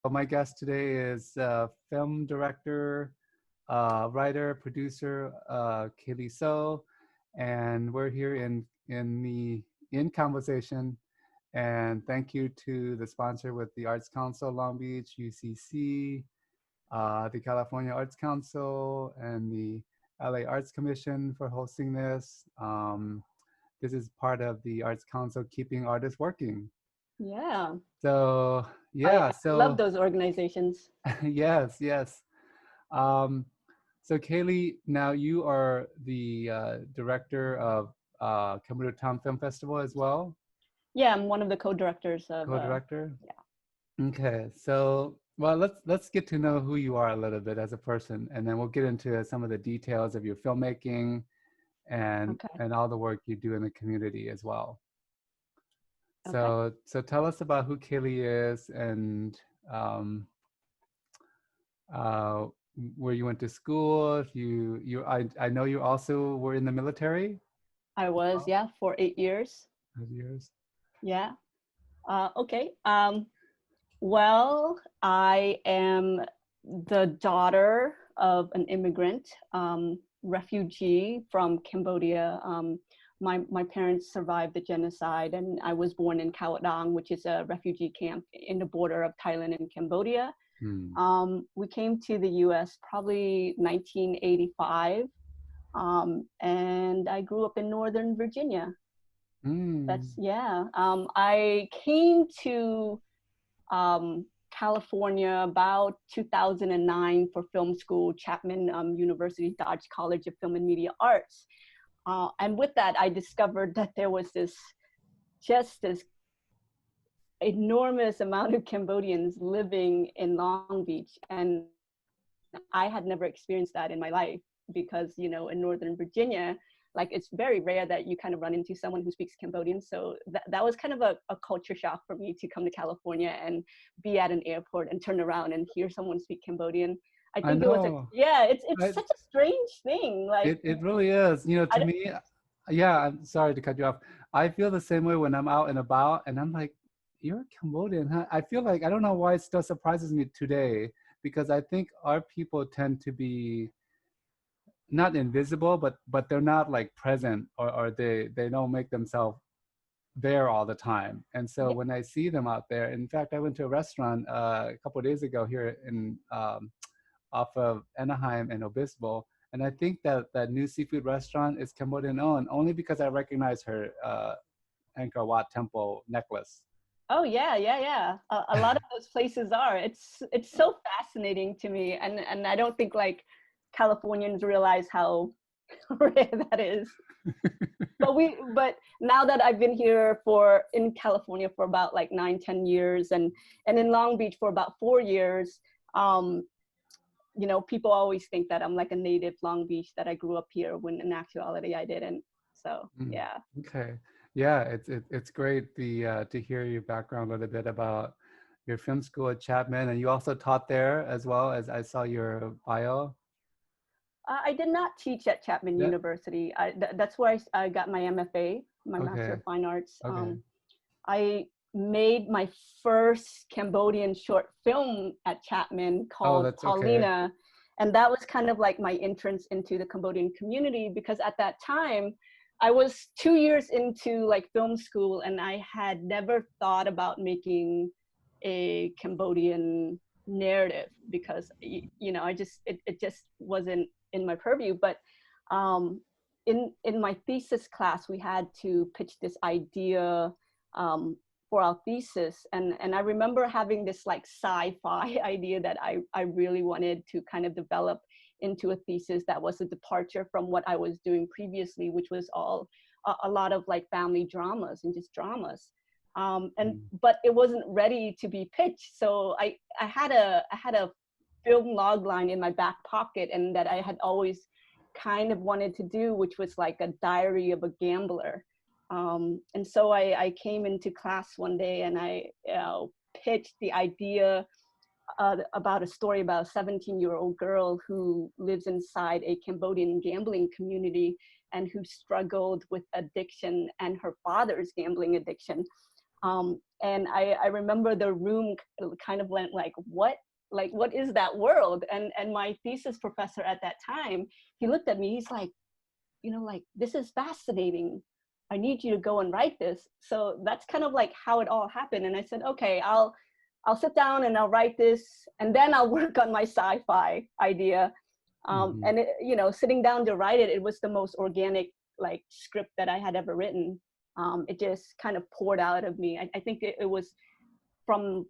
but my guest today is film director, writer, producer, Caylee So, and we're here in conversation. And thank you to the sponsor with the Arts Council Long Beach, UCC, the California Arts Council, and the LA Arts Commission for hosting this. This is part of the Arts Council Keeping Artists Working. Yeah. So I so love those organizations. yes, yes. So Caylee, now you are the director of Cambodia Town Film Festival as well. Yeah, I'm one of the co-directors of. Co-director. Yeah. Okay, so well, let's get to know who you are a little bit as a person, and then we'll get into some of the details of your filmmaking and all the work you do in the community as well. So tell us about who Caylee is and where you went to school. I know you also were in the military. I was, yeah, for 8 years. 8 years. Yeah. Okay. Well, I am the daughter of an immigrant, refugee from Cambodia. My parents survived the genocide, and I was born in Khao Dang, which is a refugee camp in the border of Thailand and Cambodia. We came to the US probably 1985, and I grew up in Northern Virginia. That's, yeah. I came to California about 2009 for film school, Chapman University Dodge College of Film and Media Arts. And with that, I discovered that there was this enormous amount of Cambodians living in Long Beach. And I had never experienced that in my life because, you know, in Northern Virginia, like it's very rare that you kind of run into someone who speaks Cambodian. So that was kind of a culture shock for me to come to California and be at an airport and turn around and hear someone speak Cambodian. I think it was it's such a strange thing. Like it really is. You know, to me, yeah, I'm sorry to cut you off. I feel the same way when I'm out and about and I'm like, you're Cambodian, huh? I feel like, I don't know why it still surprises me today, because I think our people tend to be not invisible, but they're not like present, or they don't make themselves there all the time. And so when I see them out there, in fact, I went to a restaurant a couple of days ago here in off of Anaheim and Obispo, and I think that new seafood restaurant is Cambodian owned only because I recognize her Angkor Wat temple necklace. Oh yeah. A lot of those places are. It's so fascinating to me, and I don't think like Californians realize how rare that is. but now that I've been here in California for about like 9-10 years, and in Long Beach for about 4 years, you know, people always think that I'm like a native Long Beach, that I grew up here, when in actuality I didn't. So yeah. Okay. Yeah, it's great to hear your background a little bit about your film school at Chapman, and you also taught there as well, as I saw your bio. I did not teach at Chapman University. That's where I got my MFA, my Master of Fine Arts. I made my first Cambodian short film at Chapman called Paulina. And that was kind of like my entrance into the Cambodian community, because at that time, I was 2 years into like film school, and I had never thought about making a Cambodian narrative, because, you know, it just wasn't in my purview. But in my thesis class, we had to pitch this idea for our thesis, and I remember having this like sci-fi idea that I really wanted to kind of develop into a thesis that was a departure from what I was doing previously, which was a lot of like family dramas and just dramas. But it wasn't ready to be pitched. So I had a film log line in my back pocket, and that I had always kind of wanted to do, which was like a diary of a gambler. And so I came into class one day, and I pitched the idea about a story about a 17-year-old girl who lives inside a Cambodian gambling community, and who struggled with addiction and her father's gambling addiction. And I remember the room kind of went like, what? Like, what is that world? And my thesis professor at that time, he looked at me, he's like, you know, like, this is fascinating. I need you to go and write this. So that's kind of like how it all happened. And I said, okay, I'll sit down and I'll write this, and then I'll work on my sci-fi idea. And it, you know, sitting down to write it, it was the most organic like script that I had ever written. It just kind of poured out of me. I think it was from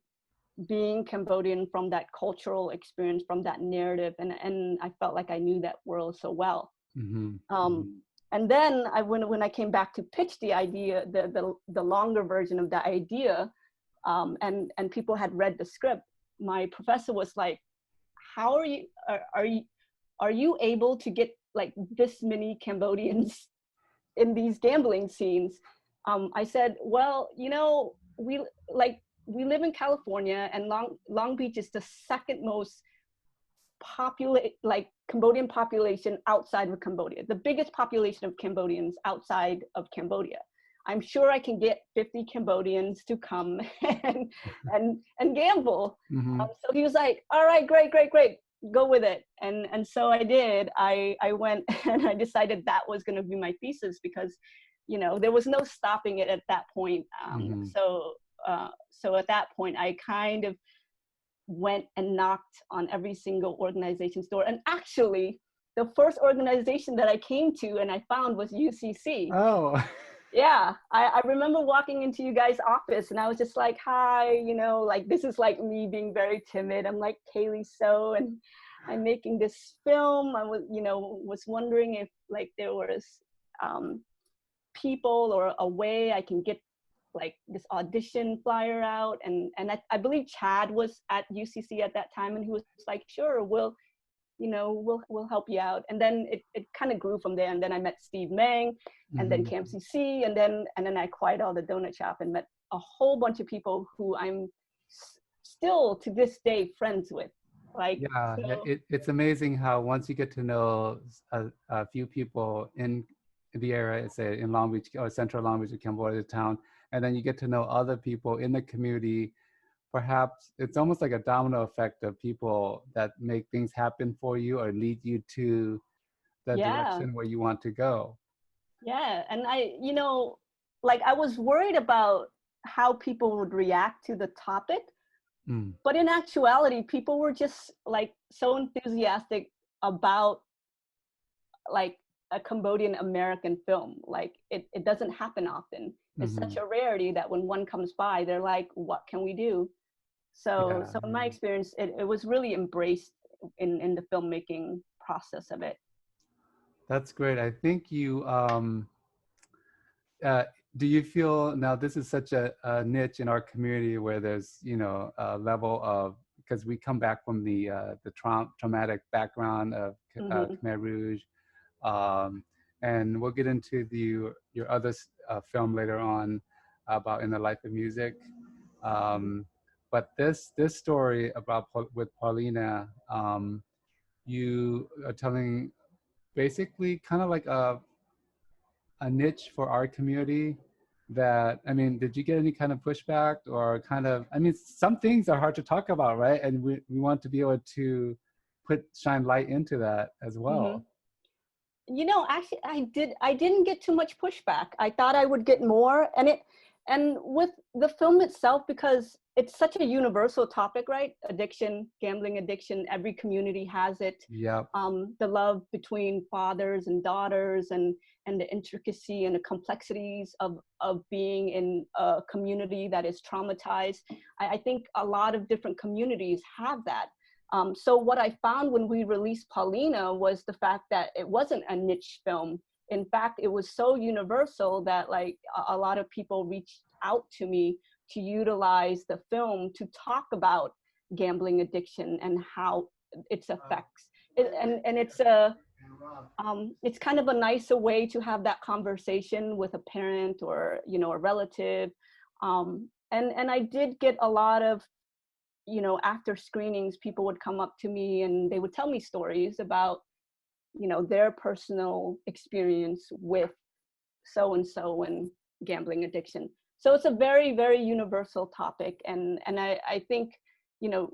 being Cambodian, from that cultural experience, from that narrative, and I felt like I knew that world so well. And then when I came back to pitch the idea, the longer version of the idea, and people had read the script, my professor was like, "How are you able to get like this many Cambodians in these gambling scenes?" I said, "Well, you know, we live in California, and Long Beach is the second most Cambodian population outside of Cambodia, the biggest population of Cambodians outside of Cambodia. I'm sure I can get 50 Cambodians to come and gamble." So he was like, "All right, great, go with it." And so I did. I went and I decided that was going to be my thesis, because, you know, there was no stopping it at that point. So at that point, I kind of went and knocked on every single organization's door. And actually, the first organization that I came to and I found was UCC. Oh. Yeah, I remember walking into you guys' office and I was just like, "Hi, you know, like, this is like me being very timid. I'm like Caylee So, and I'm making this film. I was, you know, was wondering if like there was people or a way I can get like this audition flyer out." And I believe Chad was at UCC at that time, and he was like, "Sure, we'll help you out." And then it kind of grew from there. And then I met Steve Mang, and then CAMCC, and then I acquired all the donut shop and met a whole bunch of people who I'm still to this day friends with. Like, Yeah, so, it's amazing how once you get to know a few people in the area, say in Long Beach or Central Long Beach or Cambodia Town, and then you get to know other people in the community, perhaps it's almost like a domino effect of people that make things happen for you or lead you to the yeah. direction where you want to go. Yeah, and I, you know, like, I was worried about how people would react to the topic, but in actuality, people were just like so enthusiastic about like a Cambodian American film. Like, it doesn't happen often. It's such a rarity that when one comes by, they're like, "What can we do?" So in my experience, it was really embraced in the filmmaking process of it. That's great. I think you do you feel now this is such a niche in our community where there's, you know, a level of, because we come back from the traumatic background of Khmer Rouge, and we'll get into your other film later on about In the Life of Music, but this story about with Paulina, you are telling basically kind of like a niche for our community that, I mean, did you get any kind of pushback or kind of, I mean, some things are hard to talk about, right? And we want to be able to shine light into that as well. You know, actually, I didn't get too much pushback. I thought I would get more, and with the film itself, because it's such a universal topic, right? Addiction, gambling addiction, every community has it. Yep. The love between fathers and daughters, and the intricacy and the complexities of being in a community that is traumatized. I think a lot of different communities have that. So what I found when we released Paulina was the fact that it wasn't a niche film. In fact, it was so universal that like a lot of people reached out to me to utilize the film to talk about gambling addiction and how its effects. And it's kind of a nicer way to have that conversation with a parent or, you know, a relative. And I did get a lot of, you know, after screenings, people would come up to me and they would tell me stories about, you know, their personal experience with so-and-so and gambling addiction. So it's a very, very universal topic. And I think, you know,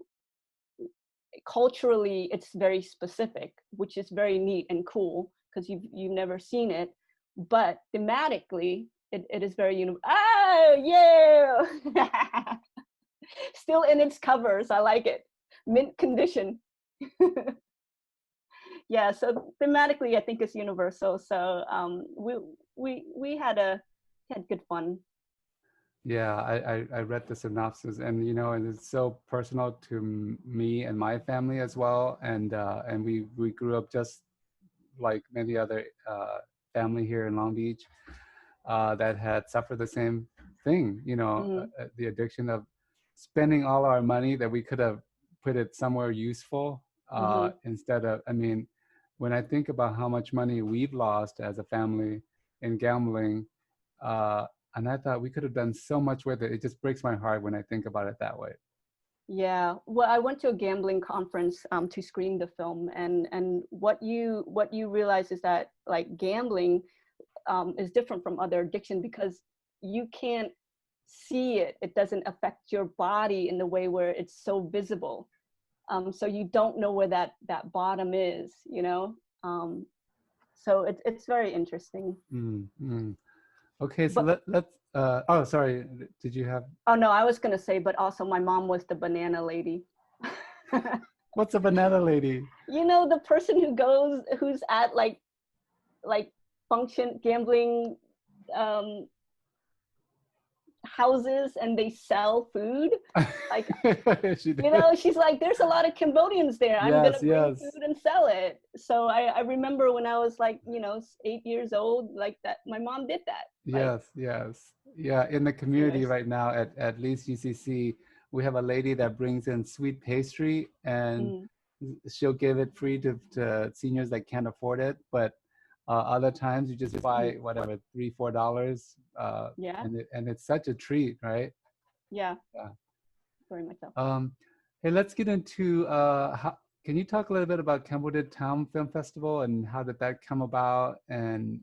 culturally it's very specific, which is very neat and cool because you've never seen it. But thematically, it is very oh yeah. Still in its covers. I like it. Mint condition. Yeah, so thematically I think it's universal. So we had good fun. Yeah, I read the synopsis, and you know, and it's so personal to me and my family as well. And we grew up just like many other family here in Long Beach that had suffered the same thing. You know, Mm-hmm. the addiction of spending all our money that we could have put it somewhere useful Mm-hmm. instead of. I mean, when I think about how much money we've lost as a family in gambling. Uh, and I thought we could have done so much with it. It just breaks my heart when I think about it that way. Yeah, well, I went to a gambling conference to screen the film, and what you realize is that like gambling is different from other addiction because you can't see it. It doesn't affect your body in the way where it's so visible. So you don't know where that bottom is, you know. So it's very interesting. Mm-hmm. Okay, so But let's. Oh, sorry. Did you have? oh no, I was gonna say, but also my mom was the banana lady. What's a banana lady? You know, the person who's at like function gambling um, houses and they sell food. Like, She you did. know, she's like, there's a lot of Cambodians there. I'm Yes, gonna bring yes, food and sell it. So I remember when I was like, you know, 8 years old, like that. My mom did that. Like, yes, yes. Yeah, in the community anyways. right now at least UCC, we have a lady that brings in sweet pastry, and Mm, she'll give it free to seniors that can't afford it. But other times you just buy whatever $3, $4, yeah, and it's such a treat, right? yeah, Yeah. very much so. Um, hey, let's get into can you talk a little bit about Cambodia Town Film Festival and how did that come about, and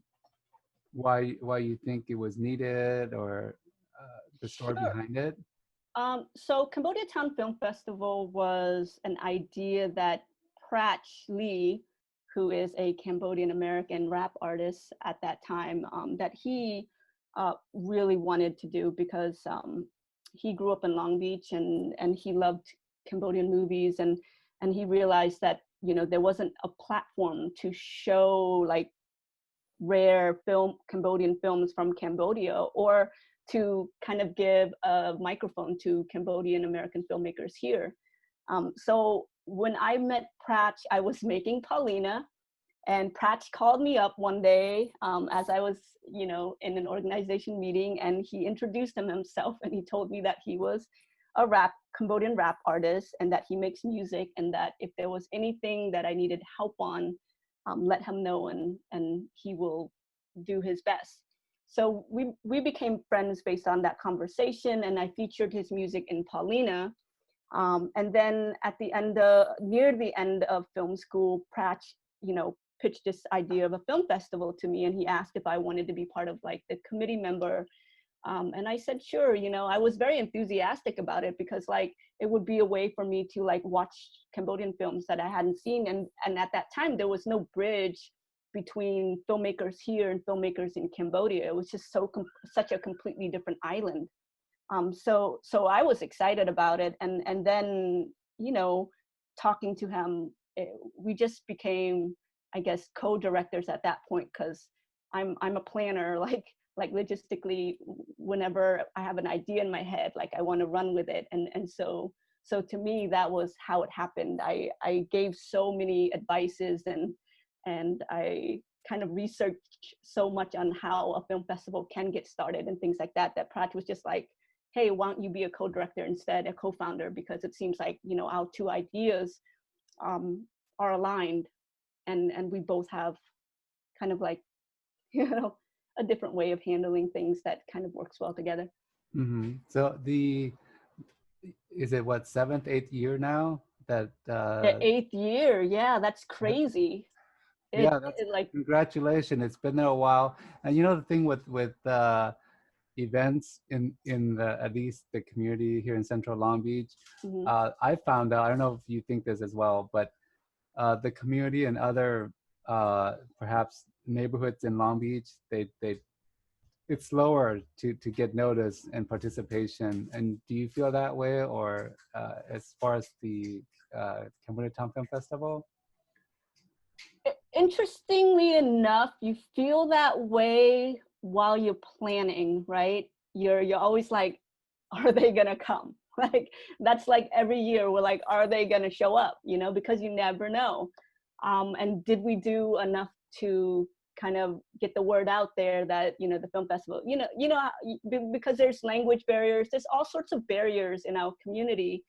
why you think it was needed, or the story Sure. behind it? So Cambodia Town Film Festival was an idea that Pratch Lee, who is a Cambodian American rap artist at that time, that he really wanted to do because he grew up in Long Beach and he loved Cambodian movies and he realized that, you know, there wasn't a platform to show like rare Cambodian films from Cambodia, or to kind of give a microphone to Cambodian American filmmakers here. So when I met Pratch, I was making Paulina, and Pratch called me up one day as I was, you know, in an organization meeting, and he introduced himself, and he told me that he was a Cambodian rap artist, and that he makes music, and that if there was anything that I needed help on, let him know, and he will do his best. So we became friends based on that conversation, and I featured his music in Paulina. And then at the end, near the end of film school, Pratch, you know, pitched this idea of a film festival to me, and he asked if I wanted to be part of like the committee member. And I said, sure. You know, I was very enthusiastic about it because like it would be a way for me to like watch Cambodian films that I hadn't seen. And at that time, there was no bridge between filmmakers here and filmmakers in Cambodia. It was just such a completely different island. So I was excited about it. And then, you know, talking to him, we just became, I guess, co-directors at that point, because I'm a planner, like logistically, whenever I have an idea in my head, like I want to run with it. And so to me, that was how it happened. I gave so many advices and I kind of researched so much on how a film festival can get started and things like that, that Prat was just like, hey, why don't you be a co-director instead, a co-founder, because it seems like, you know, our two ideas are aligned, and we both have kind of like, you know, a different way of handling things that kind of works well together. Mm-hmm. So is it what, seventh, eighth year now that The eighth year, yeah, that's crazy. yeah, that's It like, congratulations. It's been there a while. And you know the thing with events in the, at least the community here in Central Long Beach, Hmm. I found out, I don't know if you think this as well, but the community and other perhaps neighborhoods in Long Beach, they it's slower to get notice and participation. And do you feel that way, or as far as the Cambodia Town Film Festival? Interestingly enough, you feel that way while you're planning, right? You're always like, are they gonna come? Like that's like every year we're like, are they gonna show up? You know, because you never know. And did we do enough to kind of get the word out there that, you know, the film festival, because there's language barriers, there's all sorts of barriers in our community.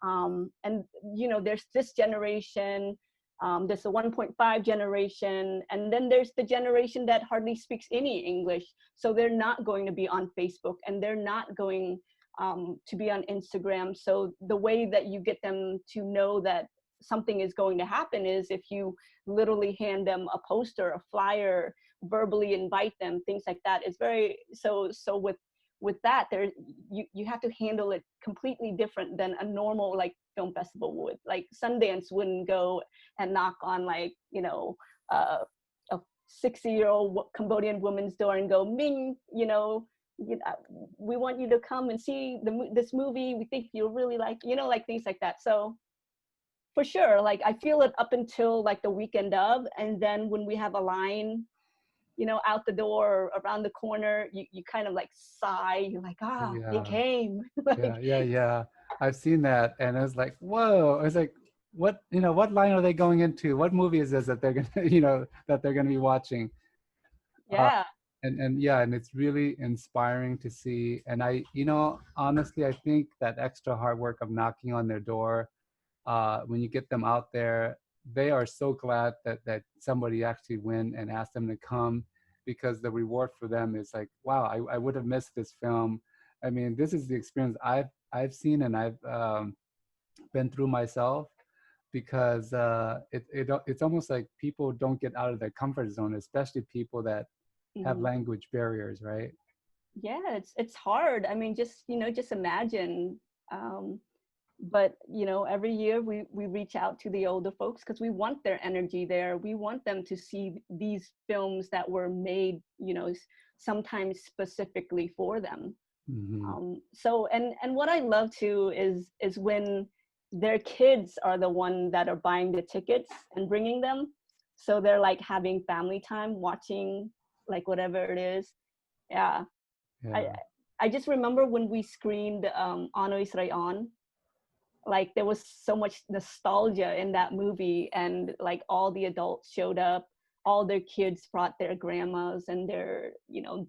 And you know, there's this generation, there's the 1.5 generation, and then there's the generation that hardly speaks any English. So they're not going to be on Facebook, and they're not going to be on Instagram. So the way that you get them to know that something is going to happen is if you literally hand them a poster, a flyer, verbally invite them, things like that. It's very, so with that, there you have to handle it completely different than a normal like film festival would. Like Sundance wouldn't go and knock on like, you know, a 60-year-old Cambodian woman's door and go, Ming, we want you to come and see this movie. We think you'll really like, you know, like things like that. So for sure, like I feel it up until like the weekend of, and then when we have a line, you know, out the door or around the corner, you kind of like sigh. You're like, they Yeah, came. Like, yeah. I've seen that, and I was like, whoa! I was like, what, you know, what line are they going into? What movie is this that they're gonna, you know, that they're gonna be watching? Uh, yeah. and yeah, and it's really inspiring to see. And I, you know, honestly, I think that extra hard work of knocking on their door, when you get them out there, they are so glad that somebody actually went and asked them to come, because the reward for them is like, wow, I would have missed this film. I mean, this is the experience I've seen and I've been through myself, because it's almost like people don't get out of their comfort zone, especially people that have Mhm. language barriers, right? Yeah, it's hard. I mean, just, you know, just imagine. Um, but you know, every year we reach out to the older folks because we want their energy there. We want them to see these films that were made, you know, sometimes specifically for them. Hmm. So and what I love too is when their kids are the one that are buying the tickets and bringing them. So they're like having family time watching like whatever it is. Yeah. I Yeah. I just remember when we screened Ano Israel, like there was so much nostalgia in that movie, and like all the adults showed up, all their kids brought their grandmas and their, you know,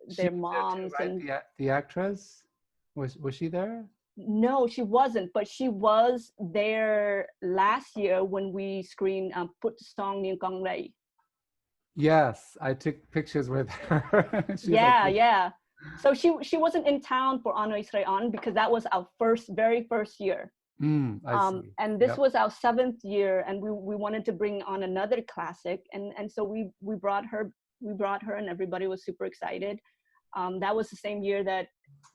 She their was there too, moms. right? And The actress, was she there? no, she wasn't, but she was there last year when we screened Put Song Niang Kong Ray. Yes, I took pictures with her. She was like, Yeah, yeah. So she wasn't in town for Ano Israel because that was our very first year. I see. And this Yep. was our 7th year, and we wanted to bring on another classic, and so we brought her, and everybody was super excited. That was the same year that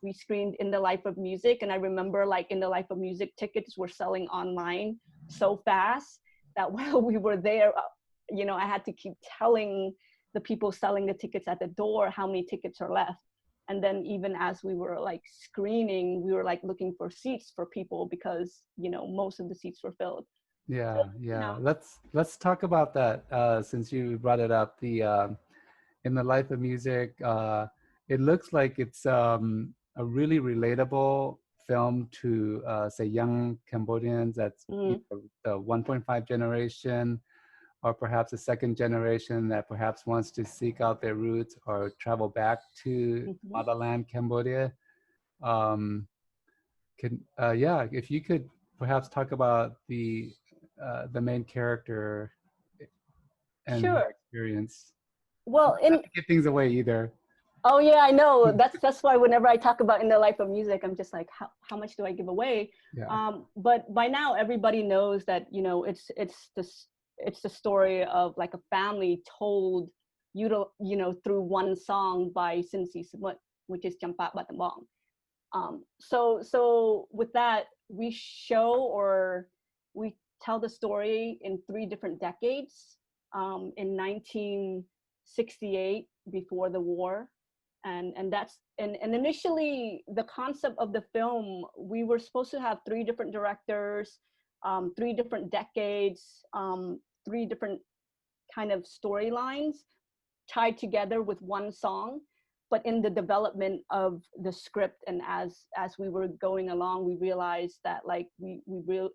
we screened In the Life of Music, and I remember like In the Life of Music tickets were selling online so fast that while we were there, you know, I had to keep telling the people selling the tickets at the door how many tickets are left. And then even as we were like screening, we were like looking for seats for people because, you know, most of the seats were filled. So, Yeah, you yeah. know, Let's talk about that, since you brought it up. The In the Life of Music, it looks like it's a really relatable film to say young Cambodians. That's, you mm, know, the 1.5 generation, or perhaps a second generation that perhaps wants to seek out their roots or travel back to mhm. motherland Cambodia. Um, yeah, if you could perhaps talk about the main character and her Sure. experience. Well, Not in to give things away either. oh yeah, I know. That's why whenever I talk about In the Life of Music, I'm just like, how much do I give away? Yeah. But by now everybody knows that, you know, it's the story of like a family told, you know, through one song by Sin Si Samut. which is Champa Battambang. So with that, we tell the story in 3 different decades. In 1968, before the war, and initially the concept of the film, we were supposed to have 3 different directors, 3 different decades, 3 different kind of storylines tied together with one song. But in the development of the script, and as we were going along, we realized that like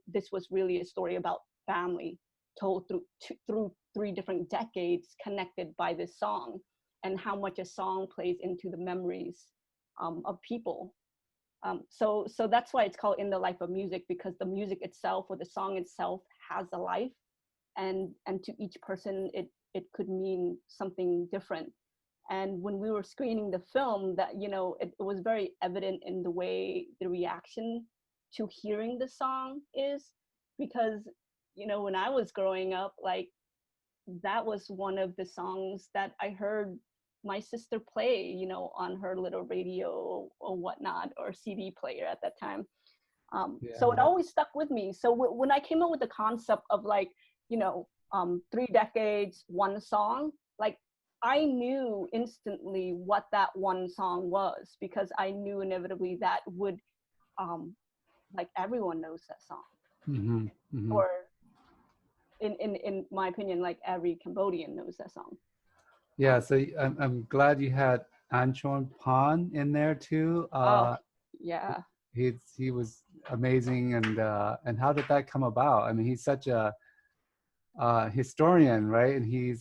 this was really a story about family told through 3 different decades, connected by this song, and how much a song plays into the memories of people. So that's why it's called In the Life of Music, because the music itself, or the song itself, has a life, and to each person it could mean something different. And when we were screening the film, that, you know, it was very evident in the way the reaction to hearing the song is, because, you know, when I was growing up, like, that was one of the songs that I heard my sister play, you know, on her little radio or whatnot, or CD player at that time. So it always stuck with me. So when I came up with the concept of like, you know, 3 decades, one song, like, I knew instantly what that one song was, because I knew inevitably that would, like, everyone knows that song. Mm-hmm. Mm-hmm. Or in my opinion, like, every Cambodian knows that song. Yeah, so I'm glad you had Anchorn Pan in there too. Yeah. He was amazing, and how did that come about? I mean, he's such a historian, right? And he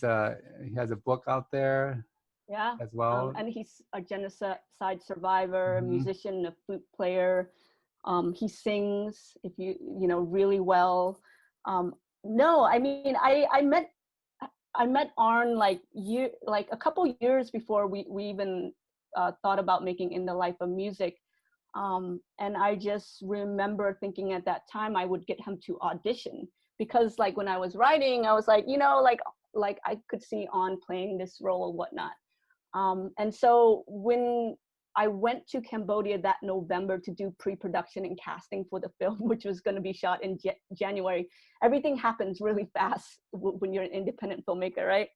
has a book out there. Yeah. As well. And he's a genocide survivor, Mm-hmm. musician, a flute player. He sings, if you know, really well. No, I mean, I met Arn like a couple years before we even thought about making In the Life of Music. And I just remember thinking at that time I would get him to audition, because like when I was writing, I was like, you know, like I could see Arn playing this role or whatnot. And so when I went to Cambodia that November to do pre-production and casting for the film, which was going to be shot in January, everything happens really fast when you're an independent filmmaker, right?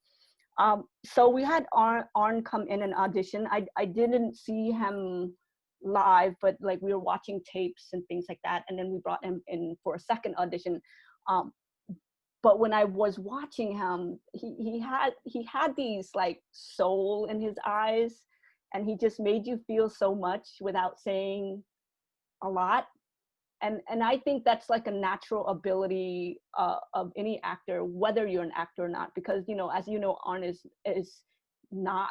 So we had Arn come in and audition. I didn't see him live, but like we were watching tapes and things like that. And then we brought him in for a second audition. But when I was watching him, he had these like soul in his eyes, and he just made you feel so much without saying a lot. And I think that's like a natural ability of any actor, whether you're an actor or not, because, you know, as you know, Arn is not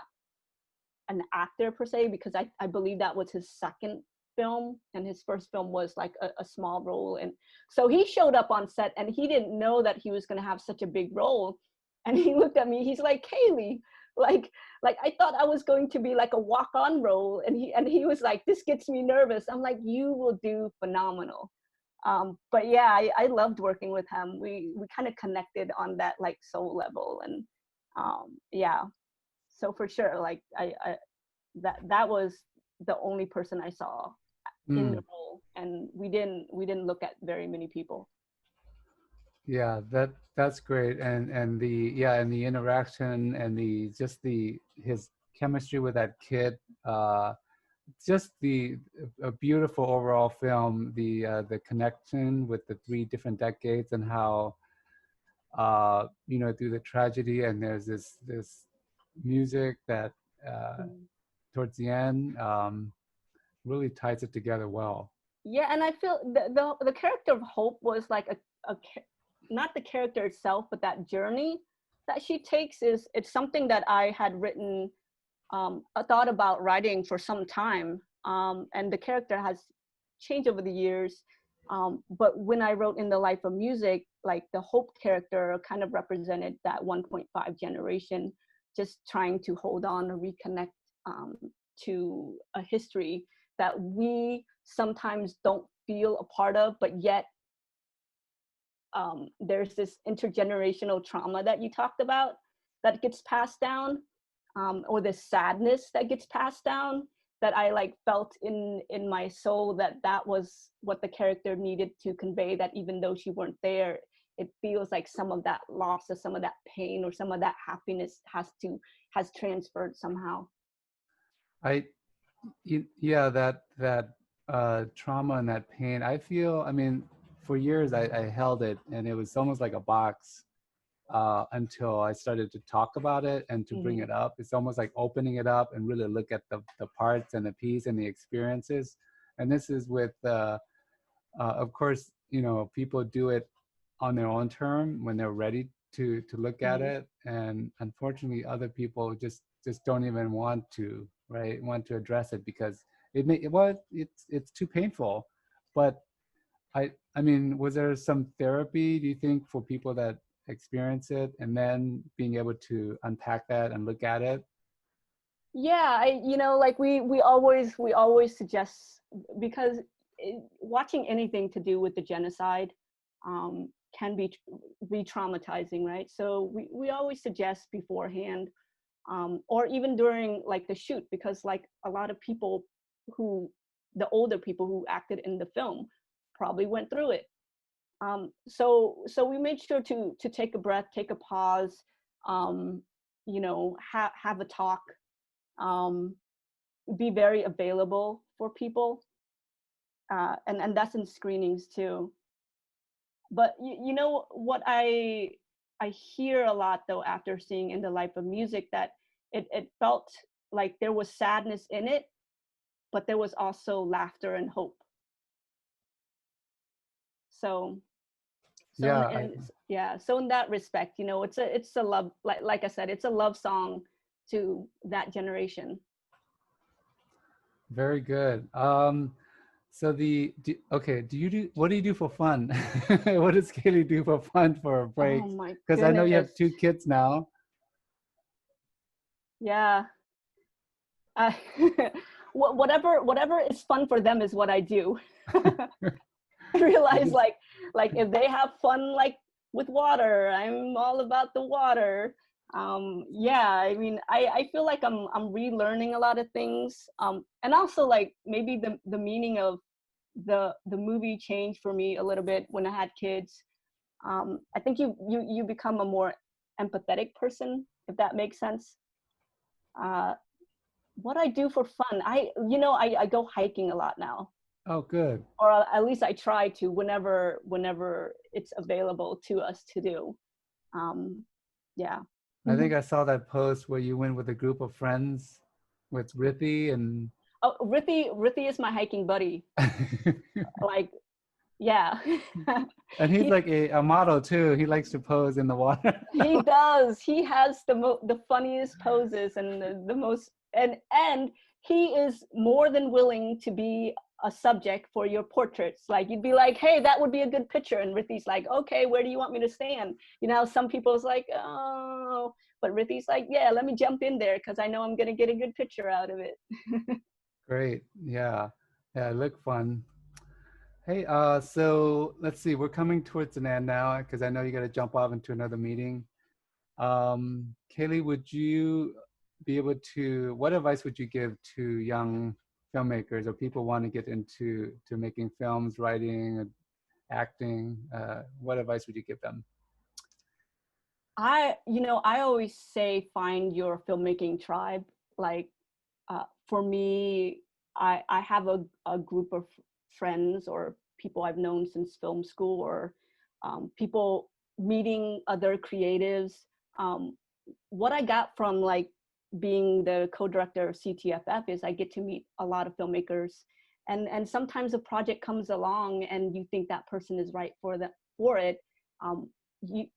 an actor per se, because I believe that was his second film, and his first film was like a small role. And so he showed up on set, and he didn't know that he was going to have such a big role. And he looked at me, he's like, Caylee, like I thought I was going to be like a walk-on role. And he was like, this gets me nervous. I'm like, you will do phenomenal. But yeah, I loved working with him. We kind of connected on that like soul level. And yeah, so for sure, like that was the only person I saw in the role, and we didn't look at very many people. Yeah, that's great. And the interaction and his chemistry with that kid, just a beautiful overall film. The connection with the 3 different decades, and how you know, through the tragedy, and there's this music that towards the end really ties it together well. Yeah, and I feel the character of Hope was like a not the character itself, but that journey that she takes it's something that I had written, I thought about writing for some time, and the character has changed over the years. But when I wrote In the Life of Music, like the Hope character kind of represented that 1.5 generation, just trying to hold on or reconnect to a history that we sometimes don't feel a part of, but yet there's this intergenerational trauma that you talked about that gets passed down, or the sadness that gets passed down. that I like felt in my soul, that was what the character needed to convey, that even though she weren't there, it feels like some of that loss or some of that pain or some of that happiness has transferred somehow. Yeah, that trauma and that pain, I feel, I mean, for years I held it, and it was almost like a box until I started to talk about it and to bring it up. It's almost like opening it up and really look at the parts and the piece and the experiences. And this is with, of course, you know, people do it on their own term when they're ready to look at it. And unfortunately, other people just don't even want to, right? Want to address it because it's too painful. But I mean, was there some therapy, do you think, for people that experience it, and then being able to unpack that and look at it? Yeah, you know, like we always suggest, because watching anything to do with the genocide can be re-traumatizing, right? So we always suggest beforehand, or even during like the shoot, because like a lot of people the older people who acted in the film probably went through it. So we made sure to take a breath, take a pause, you know, have a talk, be very available for people, and that's in screenings too. But you know what I hear a lot though after seeing In the Life of Music, that it felt like there was sadness in it, but there was also laughter and hope. So Yeah, so in that respect, you know, it's a love, like I said, it's a love song to that generation. very good. So okay, what do you do for fun? What does Caylee do for fun for Oh breaks? my Because I know you goodness. have 2 kids now. Yeah. Uh, whatever is fun for them is what I do. I I realize just, like if they have fun like with water, I'm all about the water. Yeah, I mean, I feel like I'm relearning a lot of things. And also like maybe the meaning of the movie changed for me a little bit when I had kids. I think you become a more empathetic person, if that makes sense. Uh, what I do for fun, I go hiking a lot now, oh, good. or at least I try to whenever it's available to us to do. Um, yeah. I think I saw that post where you went with a group of friends with Rithi and Oh, Rithi is my hiking buddy. Like, yeah. and he's he like a model too. He likes to pose in the water. he does. He has the funniest poses and the most, and he is more than willing to be a subject for your portraits. Like you'd be like, hey, that would be a good picture, and Rithi's like, okay, where do you want me to stand? You know, some people's like, oh, but Rithi's like, yeah, let me jump in there because I know I'm gonna get a good picture out of it. Great. Yeah. Yeah, it looked fun. Hey, so let's see, we're coming towards an end now because I know you got to jump off into another meeting. Caylee, would you be able to, what advice would you give to young filmmakers or people want to get into making films, writing, acting? What advice would you give them? I always say find your filmmaking tribe. Like for me, I have a group of friends or people I've known since film school, or people meeting other creatives. Um, what I got from like being the co-director of CTFF is I get to meet a lot of filmmakers, and sometimes a project comes along and you think that person is right for it. You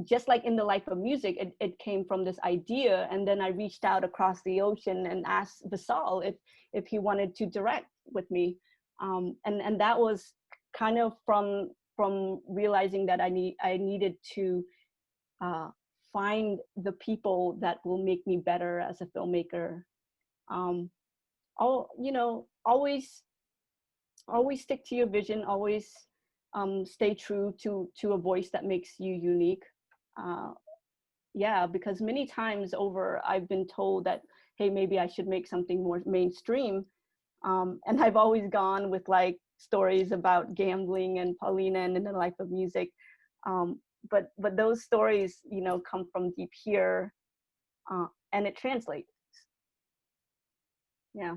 just like In the Life of Music, it came from this idea, and then I reached out across the ocean and asked Visal if he wanted to direct with me, and that was kind of from realizing that I needed to uh, find the people that will make me better as a filmmaker. Um, always stick to your vision. Always stay true to a voice that makes you unique. Uh, yeah, because many times over I've been told that, hey, maybe I should make something more mainstream. And I've always gone with like stories about gambling and Paulina and in the life of music. But those stories, you know, come from deep here, and it translates. Yeah.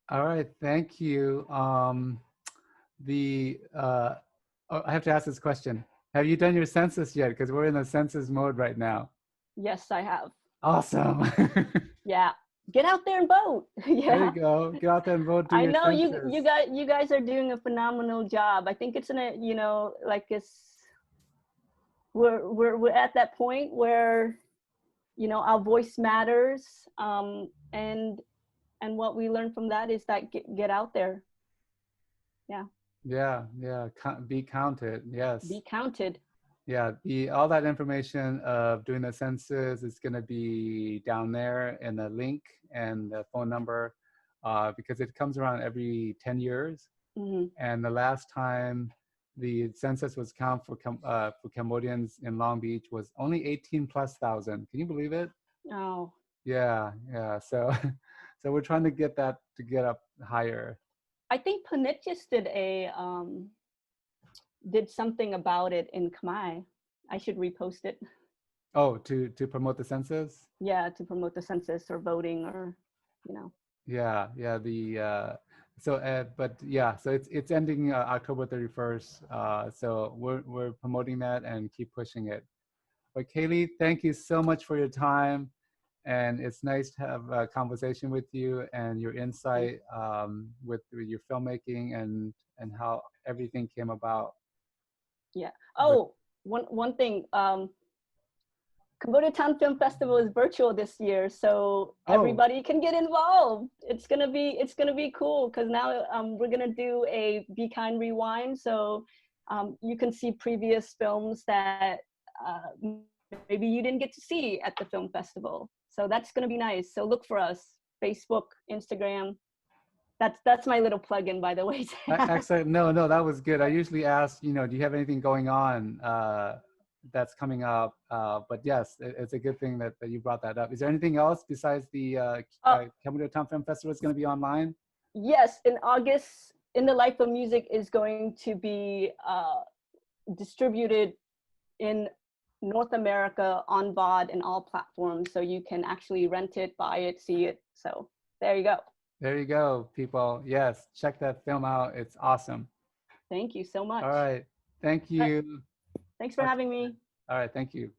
All right, thank you. I have to ask this question. Have you done your census yet? Because we're in the census mode right now. Yes, I have. Awesome. Yeah. Get out there and vote. Yeah. There you go. Get out there and vote. Do I your know census. you guys are doing a phenomenal job. I think it's in a, you know, like we're at that point where, you know, our voice matters. And what we learn from that is that get out there. Yeah. Yeah, yeah. Be counted. Yes. Be counted. Yeah, all that information of doing the census is going to be down there in the link and the phone number, because it comes around every 10 years. Mm-hmm. And the last time the census was count for Cambodians in Long Beach was only 18,000+. Can you believe it? Oh. Yeah, yeah. So, so we're trying to get that to get up higher. I think Panit just did something about it in Khmer. I should repost it. Oh, to promote the census? Yeah, to promote the census or voting or, you know. Yeah, yeah. But yeah, so it's ending October 31st. So we're promoting that and keep pushing it. But Caylee, thank you so much for your time, and it's nice to have a conversation with you and your insight with your filmmaking and how everything came about. Yeah. Oh, one thing. Cambodia Town Film Festival is virtual this year, so everybody can get involved. It's gonna be cool because now we're gonna do a Be Kind Rewind, so you can see previous films that maybe you didn't get to see at the film festival. So that's gonna be nice. So look for us, Facebook, Instagram. That's my little plug-in, by the way. Actually, no, that was good. I usually ask, do you have anything going on that's coming up? But yes, it's a good thing that you brought that up. Is there anything else besides the Cambodia Town Film Festival is going to be online? Yes, in August, In the Life of Music is going to be distributed in North America on VOD and all platforms. So you can actually rent it, buy it, see it. So there you go. There you go, people. Yes, check that film out. It's awesome. Thank you so much. All right. Thank you. Thanks for having me. All right. Thank you.